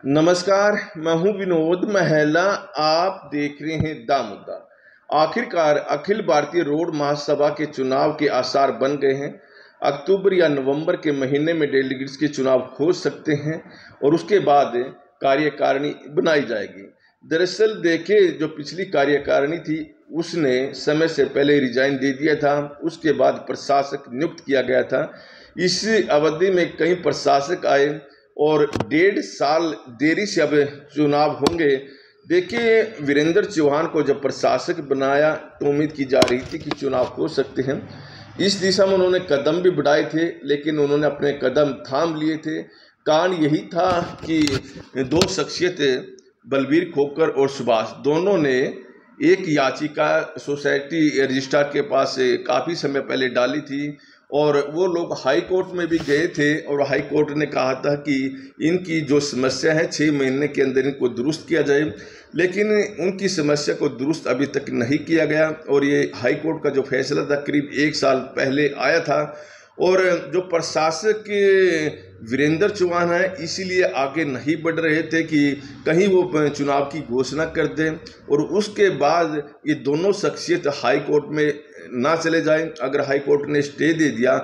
नमस्कार, मैं हूं विनोद महला। आप देख रहे हैं दा मुद्दा। आखिरकार अखिल भारतीय रोड महासभा के चुनाव के आसार बन गए हैं। अक्टूबर या नवंबर के महीने में डेलीगेट्स के चुनाव हो सकते हैं और उसके बाद कार्यकारिणी बनाई जाएगी। दरअसल देखिए, जो पिछली कार्यकारिणी थी उसने समय से पहले रिजाइन दे दिया था। उसके बाद प्रशासक नियुक्त किया गया था। इस अवधि में कई प्रशासक आए और 1.5 साल देरी से अब चुनाव होंगे। देखिए, वीरेंद्र चौहान को जब प्रशासक बनाया तो उम्मीद की जा रही थी कि चुनाव हो सकते हैं। इस दिशा में उन्होंने कदम भी बढ़ाए थे, लेकिन उन्होंने अपने कदम थाम लिए थे। कारण यही था कि दो शख्सियत बलबीर खोखर और सुभाष दोनों ने एक याचिका सोसाइटी रजिस्ट्रार के पास काफ़ी समय पहले डाली थी और वो लोग हाई कोर्ट में भी गए थे और हाई कोर्ट ने कहा था कि इनकी जो समस्या है 6 महीने के अंदर इनको दुरुस्त किया जाए, लेकिन उनकी समस्या को दुरुस्त अभी तक नहीं किया गया। और ये हाई कोर्ट का जो फैसला था करीब 1 साल पहले आया था और जो प्रशासक वीरेंद्र चौहान है इसीलिए आगे नहीं बढ़ रहे थे कि कहीं वो चुनाव की घोषणा कर दें और उसके बाद ये दोनों शख्सियत हाई कोर्ट में ना चले जाएं। अगर हाई कोर्ट ने स्टे दे दिया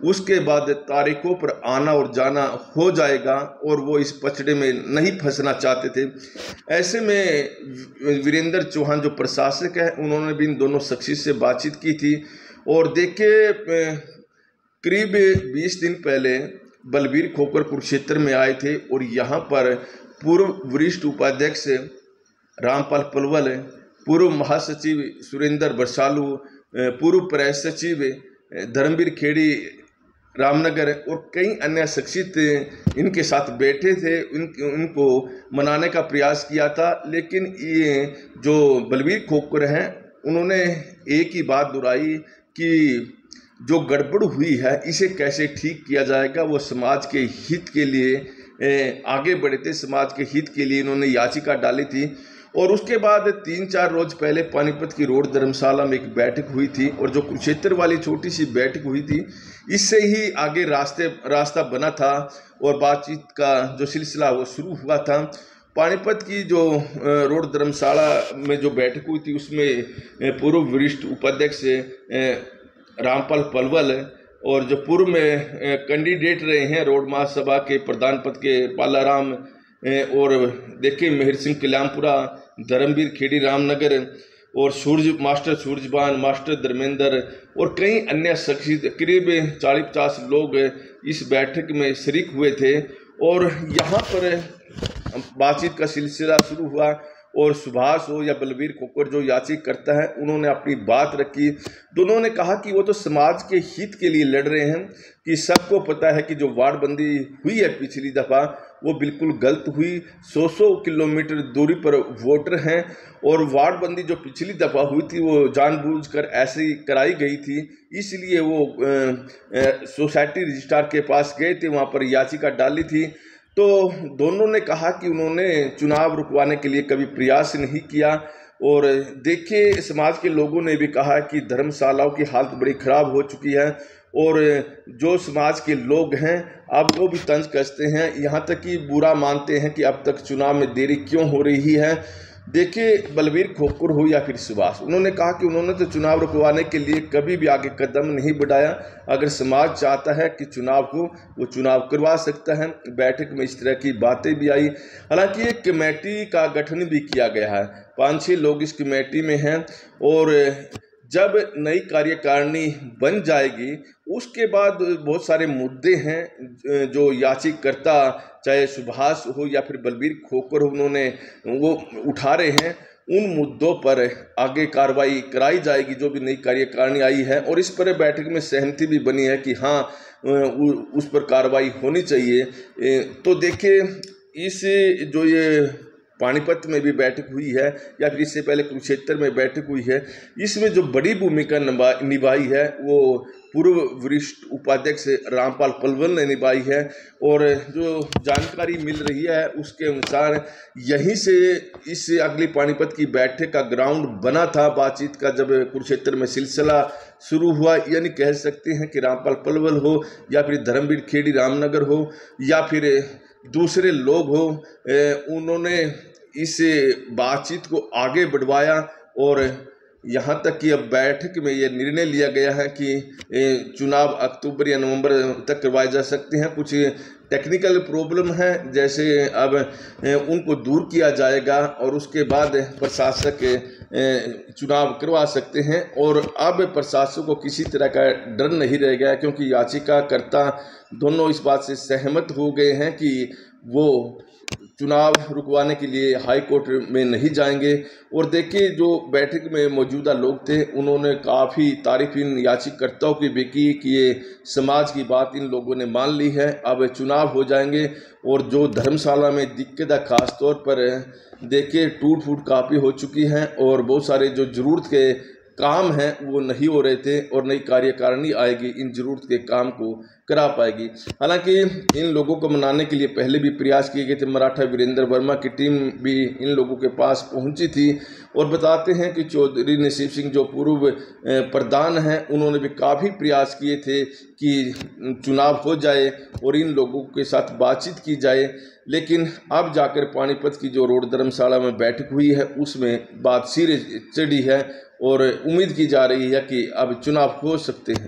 उसके बाद तारीखों पर आना और जाना हो जाएगा और वो इस पचड़े में नहीं फंसना चाहते थे। ऐसे में वीरेंद्र चौहान जो प्रशासक है उन्होंने भी इन दोनों शख्सियत से बातचीत की थी और देखे करीब 20 दिन पहले बलबीर खोखर कुरुक्षेत्र में आए थे और यहाँ पर पूर्व वरिष्ठ उपाध्यक्ष रामपाल पलवल, पूर्व महासचिव सुरेंद्र बरसालू, पूर्व प्रेस सचिव धर्मवीर खेड़ी रामनगर और कई अन्य शख्सियत इनके साथ बैठे थे। इनको मनाने का प्रयास किया था, लेकिन ये जो बलबीर खोखर हैं उन्होंने एक ही बात दोहराई कि जो गड़बड़ हुई है इसे कैसे ठीक किया जाएगा। वो समाज के हित के लिए आगे बढ़े थे, समाज के हित के लिए इन्होंने याचिका डाली थी। और उसके बाद 3-4 रोज पहले पानीपत की रोड धर्मशाला में एक बैठक हुई थी और जो कुरुक्षेत्र वाली छोटी सी बैठक हुई थी इससे ही आगे रास्ता बना था और बातचीत का जो सिलसिला वो शुरू हुआ था। पानीपत की जो रोड धर्मशाला में जो बैठक हुई थी उसमें पूर्व वरिष्ठ उपाध्यक्ष रामपाल पलवल और जो पूर्व में कैंडिडेट रहे हैं रोड महासभा के प्रधान पद के पालाराम और देखिए मेहर सिंह कल्याणपुरा, धर्मवीर खेड़ी रामनगर और मास्टर सूरजबान, मास्टर धर्मेंद्र और कई अन्य शख्सियत करीब 40-50 लोग इस बैठक में शरीक हुए थे। और यहाँ पर बातचीत का सिलसिला शुरू हुआ और सुभाष हो या बलबीर खोखर जो याचिका करता है उन्होंने अपनी बात रखी। दोनों ने कहा कि वो तो समाज के हित के लिए लड़ रहे हैं, कि सबको पता है कि जो वार्डबंदी हुई है पिछली दफ़ा वो बिल्कुल गलत हुई। 100 किलोमीटर दूरी पर वोटर हैं और वार्डबंदी जो पिछली दफ़ा हुई थी वो जानबूझकर ऐसे ही कराई गई थी, इसलिए वो सोसाइटी रजिस्ट्रार के पास गए थे, वहाँ पर याचिका डाली थी। तो दोनों ने कहा कि उन्होंने चुनाव रुकवाने के लिए कभी प्रयास नहीं किया। और देखिए, समाज के लोगों ने भी कहा कि धर्मशालाओं की हालत बड़ी ख़राब हो चुकी है और जो समाज के लोग हैं अब वो भी तंज कसते हैं, यहाँ तक कि बुरा मानते हैं कि अब तक चुनाव में देरी क्यों हो रही है। देखिए, बलबीर खोखर हो या फिर सुभाष, उन्होंने कहा कि उन्होंने तो चुनाव रुकवाने के लिए कभी भी आगे कदम नहीं बढ़ाया। अगर समाज चाहता है कि चुनाव को, वो चुनाव करवा सकता है। बैठक में इस तरह की बातें भी आई। हालांकि एक कमेटी का गठन भी किया गया है, 5-6 लोग इस कमेटी में हैं और जब नई कार्यकारिणी बन जाएगी उसके बाद बहुत सारे मुद्दे हैं जो याचिकाकर्ता चाहे सुभाष हो या फिर बलबीर खोखर हो उन्होंने वो उठा रहे हैं। उन मुद्दों पर आगे कार्रवाई कराई जाएगी जो भी नई कार्यकारिणी आई है और इस पर बैठक में सहमति भी बनी है कि हाँ उस पर कार्रवाई होनी चाहिए। तो देखिए, इस जो ये पानीपत में भी बैठक हुई है या फिर इससे पहले कुरुक्षेत्र में बैठक हुई है, इसमें जो बड़ी भूमिका निभाई है वो पूर्व वरिष्ठ उपाध्यक्ष रामपाल पलवल ने निभाई है। और जो जानकारी मिल रही है उसके अनुसार यहीं से इस अगली पानीपत की बैठक का ग्राउंड बना था बातचीत का जब कुरुक्षेत्र में सिलसिला शुरू हुआ। यानी कह सकते हैं कि रामपाल पलवल हो या फिर धर्मवीर खेड़ी रामनगर हो या फिर दूसरे लोग हो, उन्होंने इस बातचीत को आगे बढ़वाया और यहाँ तक कि अब बैठक में ये निर्णय लिया गया है कि चुनाव अक्टूबर या नवंबर तक करवाए जा सकते हैं। कुछ टेक्निकल प्रॉब्लम है, जैसे अब उनको दूर किया जाएगा और उसके बाद प्रशासक चुनाव करवा सकते हैं। और अब प्रशासक को किसी तरह का डर नहीं रह गया, क्योंकि याचिकाकर्ता दोनों इस बात से सहमत हो गए हैं कि वो चुनाव रुकवाने के लिए हाई कोर्ट में नहीं जाएंगे। और देखिए, जो बैठक में मौजूदा लोग थे उन्होंने काफ़ी तारीफ इन याचिकाकर्ताओं की भी की कि ये समाज की बात इन लोगों ने मान ली है, अब चुनाव हो जाएंगे। और जो धर्मशाला में दिक्कत है, खास तौर पर देखिए टूट फूट काफ़ी हो चुकी है और बहुत सारे जो ज़रूरत के काम हैं वो नहीं हो रहे थे, और नई कार्यकारिणी आएगी इन जरूरत के काम को करा पाएगी। हालांकि इन लोगों को मनाने के लिए पहले भी प्रयास किए गए थे। मराठा वीरेंद्र वर्मा की टीम भी इन लोगों के पास पहुंची थी और बताते हैं कि चौधरी नसीब सिंह जो पूर्व प्रधान हैं, उन्होंने भी काफ़ी प्रयास किए थे कि चुनाव हो जाए और इन लोगों के साथ बातचीत की जाए। लेकिन अब जाकर पानीपत की जो रोड धर्मशाला में बैठक हुई है उसमें बात सिरे चढ़ी है और उम्मीद की जा रही है कि अब चुनाव हो सकते हैं।